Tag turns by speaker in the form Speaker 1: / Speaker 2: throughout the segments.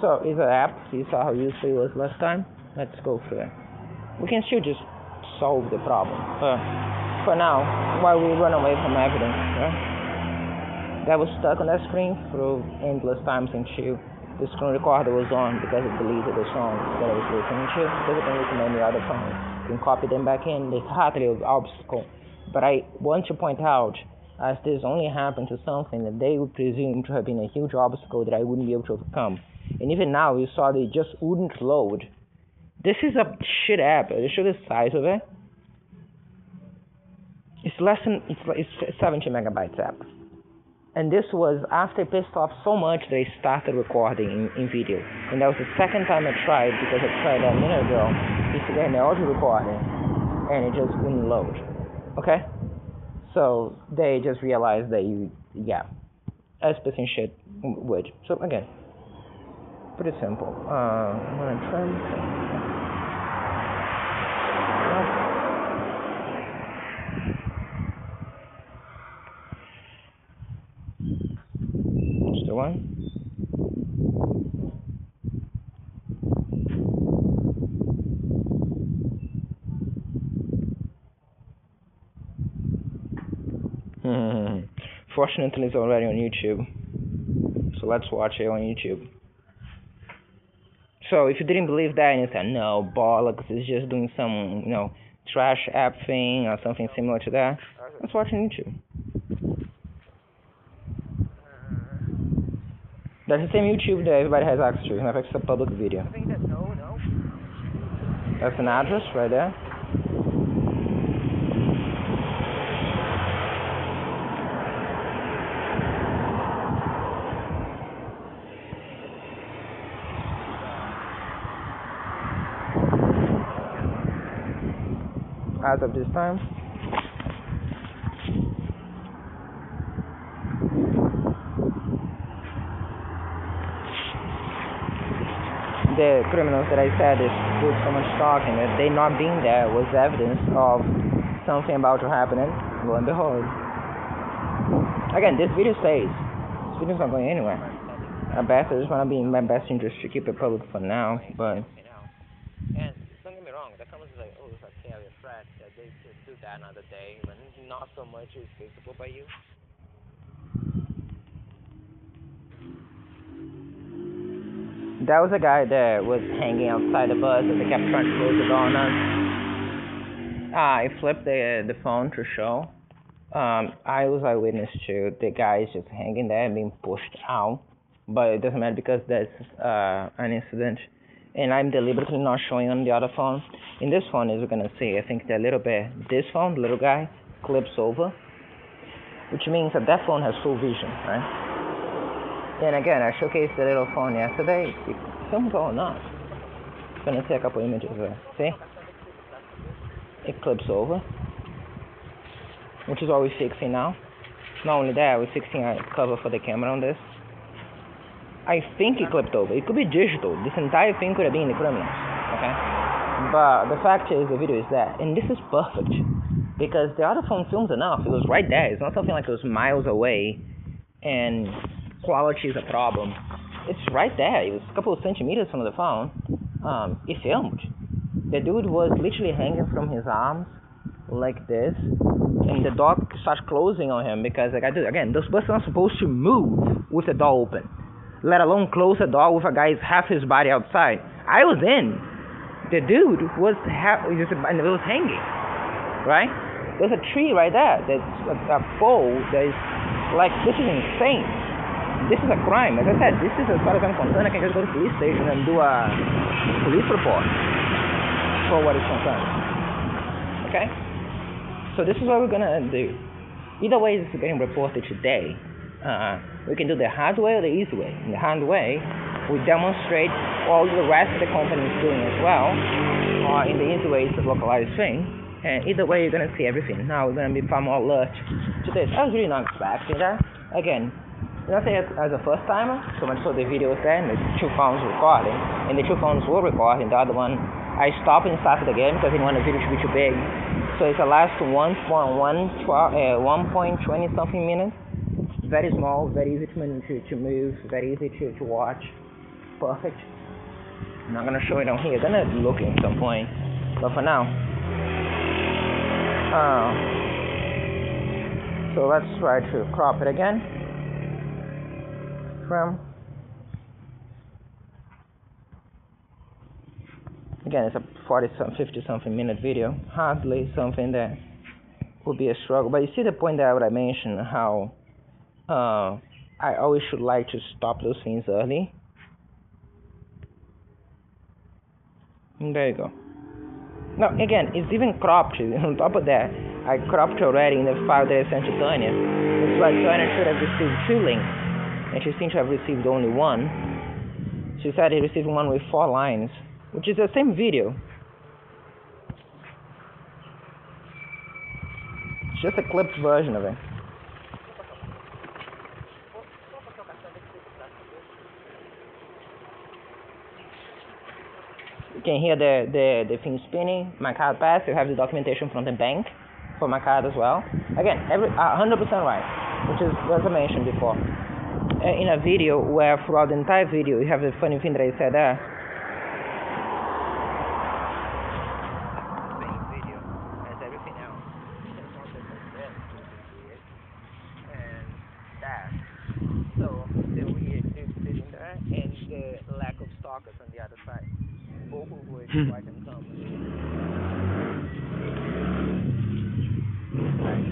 Speaker 1: So it's an app. You saw how useful it was last time. Let's go through it. We can still just solve the problem. For now, while we run away from evidence, that was stuck on that screen through endless times until the screen recorder was on because it deleted the songs that I was listening to. Because it can listen to any other phone. You can copy them back in. It's hardly an obstacle. But I want to point out, as this only happened to something that they would presume to have been a huge obstacle that I wouldn't be able to overcome. And even now, you saw that it just wouldn't load. This is a shit app. You show the size of it. It's 70 megabytes app. And this was after I pissed off so much that I started recording in video. And that was the second time I tried, because I tried a minute ago. It's again the audio recording, and it just wouldn't load. Okay? So they just realized that as person shit would. So again, pretty simple. I'm gonna try. The one. Fortunately, it's already on YouTube, so let's watch it on YouTube. So if you didn't believe that and you said no, bollocks, it's just doing some trash app thing or something similar to that, let's watch it on YouTube. That's the same YouTube that everybody has access to. It's a public video.
Speaker 2: I think that's no.
Speaker 1: That's an address right there. As of this time. The criminals that I said is with so much talking, that they not being there was evidence of something about to happen, and lo and behold. Again, this video stays. This video's not going anywhere. I just want to be in my best interest to keep it public for now, but...
Speaker 2: And don't get me wrong, that comes like, it's a scary threat that they should do that another day, when not so much is visible by you.
Speaker 1: That was a guy that was hanging outside the bus and they kept trying to close the door on us. I flipped the phone to show. I was eyewitness to the guys just hanging there and being pushed out. But it doesn't matter because that's an incident. And I'm deliberately not showing on the other phone. In this phone, as we're going to see, I think that this phone, the little guy, clips over. Which means that phone has full vision, right? And again, I showcased the little phone yesterday. It films all enough. I'm gonna see a couple images there. See? It clips over, which is what we're fixing now. Not only that, we're fixing a cover for the camera on this. I think it clipped over. It could be digital. This entire thing could have been the criminals. Okay? But the fact is, the video is that, and this is perfect because the other phone films enough. It was right there. It's not something like it was miles away, and quality is a problem. It's right there. It was a couple of centimeters from the phone. It filmed. The dude was literally hanging from his arms like this, and the door starts closing on him because, like I do again, those buses are supposed to move with the door open, let alone close the door with a guy's half his body outside. I was in. The dude was and it was hanging. Right? There's a tree right there. That's a pole. That is like, this is insane. This is a crime. As I said, this is, as far as I'm concerned, I can just go to the police station and do a police report for what is concerned. Okay? So this is what we're gonna do. Either way, this is getting reported today. We can do the hard way or the easy way. In the hard way, we demonstrate all the rest of the company is doing as well. Or in the easy way, it's a localized thing. And either way, you're gonna see everything. Now we're gonna be far more alert to this. I was really not expecting that. Again, nothing as a first timer, so much so the video was there and the two phones recording, and the two phones were recording. The other one I stopped and started again because I didn't want the video to be too big. So it's the last 1.20 something minutes. Very small, very easy to move, very easy to watch. perfect. I'm not gonna show it on here. I'm gonna look at some point, but for now, so let's try to crop it again. From again, it's a 50 something minute video. Hardly something that would be a struggle. But you see the point that I mentioned how I always should like to stop those things early. And there you go. Now again, it's even cropped. On top of that, I cropped already in the file that I sent to Tanya. It's like Tanya should have received 2 links, and she seems to have received only 1. She said he received one with 4 lines, which is the same video. It's just a clipped version of it. You can hear the thing spinning. My card passed. You have the documentation from the bank for my card as well. Again, 100% right, which is as I mentioned before. In a video where throughout the entire video you have the funny thing that I said there. Same video as everything else. And that. So the weird dude sitting there and the lack of stalkers on the other side. Both of which quite uncommon.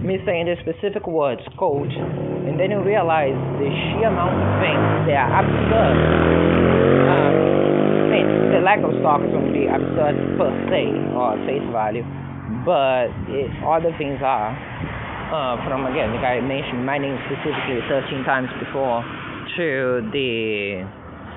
Speaker 1: Me saying the specific words, code, and then you realize the sheer amount of things that are absurd. The lack of stalkers would be absurd per se, or face value, but other things are. From again, the guy mentioned my name specifically 13 times before, to the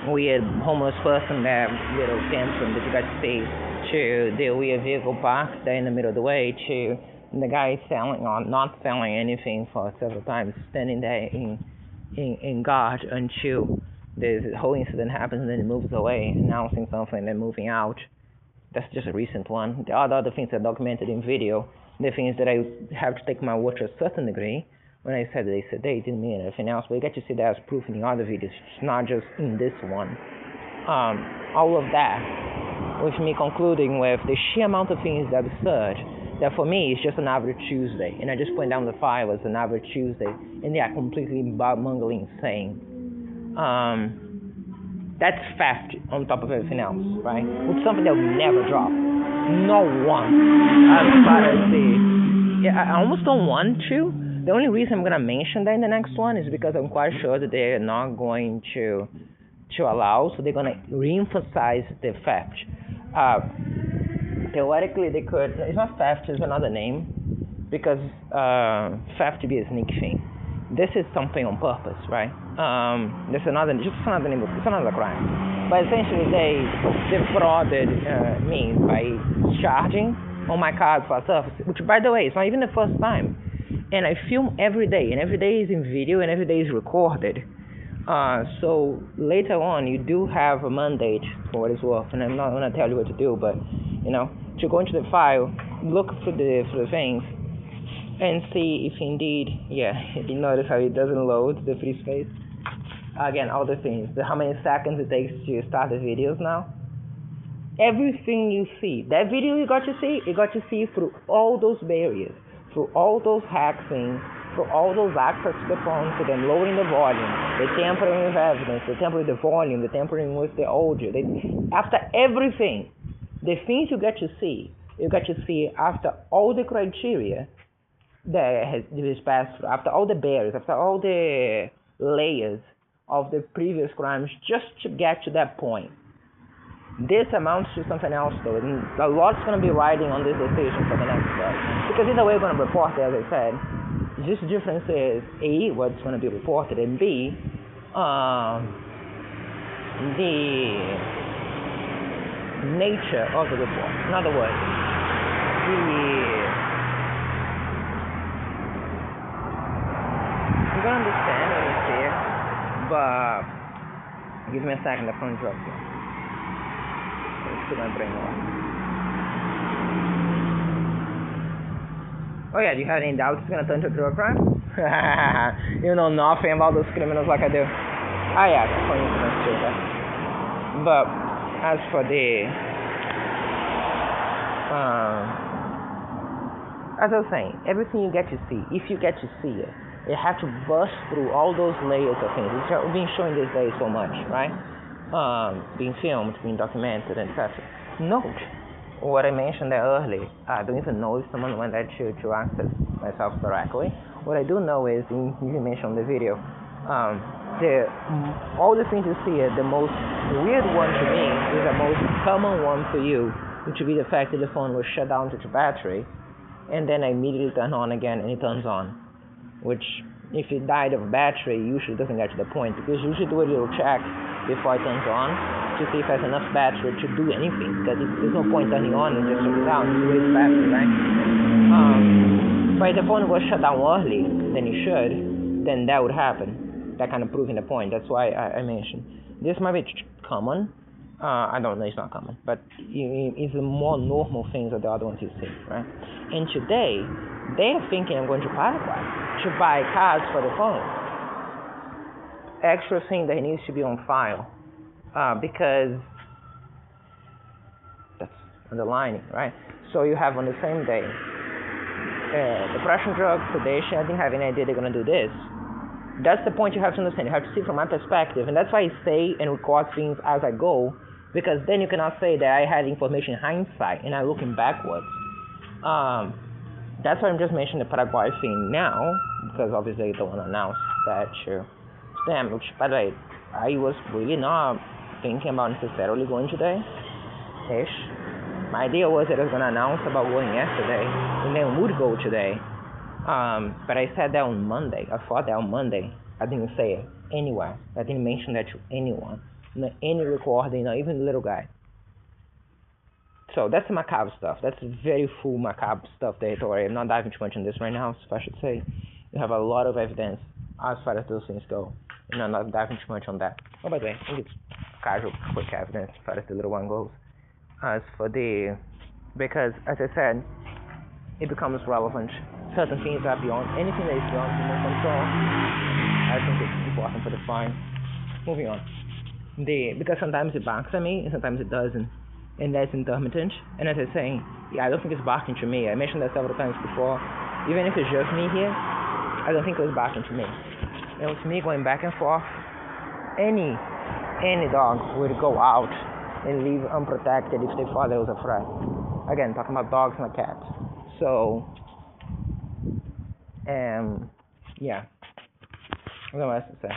Speaker 1: weird homeless person, that little tantrum that you got to see, to the weird vehicle parked there in the middle of the way, to the guy selling or not selling anything for several times, standing there in guard until the whole incident happens, and then he moves away, announcing something, and then moving out. That's just a recent one. The other things are documented in video. The things that I have to take my word to a certain degree. When I said they didn't mean anything else, but you get to see that as proof in the other videos, it's not just in this one. All of that, with me concluding with the sheer amount of things that are absurd, that for me is just an average Tuesday, and I just point down the file as an average Tuesday, and they are completely mongling insane. That's theft on top of everything else, right? It's something that will never drop. No one. As far as I almost don't want to. The only reason I'm going to mention that in the next one is because I'm quite sure that they're not going to allow, so they're going to re-emphasize the theft. Theoretically, they could. It's not theft, it's another name, because theft to be a sneaky thing. This is something on purpose, right? There's another name. It's another crime. But essentially, they defrauded me by charging on my card for a service, which, by the way, it's not even the first time. And I film every day, and every day is in video, and every day is recorded. So later on, you do have a mandate for what it's worth, and I'm not going to tell you what to do, but to go into the file, look for the things, and see if indeed, you notice how it doesn't load the free space. Again, all the things, how many seconds it takes to start the videos now. Everything you see, that video you got to see through all those barriers, through all those hacking, through all those access to the phone, to them lowering the volume, the tampering with evidence, the tampering with the volume, the tampering with the audio. After everything, the things you get to see after all the criteria that is passed through, after all the barriers, after all the layers of the previous crimes, just to get to that point. This amounts to something else, though, and a lot's going to be riding on this decision for the next step. Because either way, we're going to report it, as I said. Just the difference is, A, what's going to be reported, and B, the nature of the report. In other words, you're going to understand what you see, but give me a second, the phone dropped here. Oh yeah, do you have any doubts it's gonna turn to a drug crime? You know nothing about those criminals like I do. Ah yeah, that's funny. But as for the, as I was saying, everything you get to see, if you get to see it, you have to bust through all those layers of things, which are being shown these days so much, right? Being filmed, being documented, etc. Note what I mentioned there earlier. I don't even know if someone went there to access myself directly. What I do know is, you mentioned the video, all the things you see, the most weird one to me is the most common one for you, which would be the fact that the phone was shut down to the battery, and then I immediately turn on again and it turns on. Which, if it died of battery, usually doesn't get to the point, because you should do a little check before it turns on to see if it has enough battery to do anything, because there's no point turning on and just shut it down, you waste battery, right? But if the phone was shut down early than it should, then that would happen. That kind of proving the point. That's why I mentioned. This might be common. I don't know, it's not common, but it's a more normal things than the other ones you see, right? And today, they're thinking I'm going to Paraguay to buy cards for the phone. Extra thing that needs to be on file, because that's underlining, right? So you have on the same day, depression, drug, sedation. I didn't have any idea they're going to do this. That's the point you have to understand. You have to see from my perspective, and that's why I say and record things as I go, because then you cannot say that I had information in hindsight and I'm looking backwards. That's why I'm just mentioning the Paraguay thing now, because obviously I don't want to announce that to them, which, by the way, I was really not thinking about necessarily going today-ish. My idea was that I was going to announce about going yesterday, and then would go today. But I said that on Monday. I thought that on Monday. I didn't say it anywhere. I didn't mention that to anyone. Not any recording, not even the little guy. So that's macabre stuff. That's very full macabre stuff territory. I'm not diving too much on this right now, so I should say. You have a lot of evidence as far as those things go. And I'm not diving too much on that. Oh, by the way, I think it's casual, quick evidence as far as the little one goes. As for the... Because, as I said, it becomes relevant. Certain things are beyond anything that is beyond human control. I think it's important for the fine. Moving on. Because sometimes it barks at me and sometimes it doesn't, and that's intermittent. And as I was saying, I don't think it's barking to me. I mentioned that several times before. Even if it's just me here, I don't think it was barking to me. It was me going back and forth. Any dog would go out and leave unprotected if they thought there was a threat. Again, talking about dogs, not cats. So, yeah. I don't know what else to say.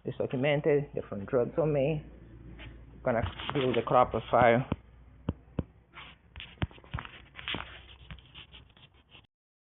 Speaker 1: It's documented, different drugs on me. Gonna build a crop of fire.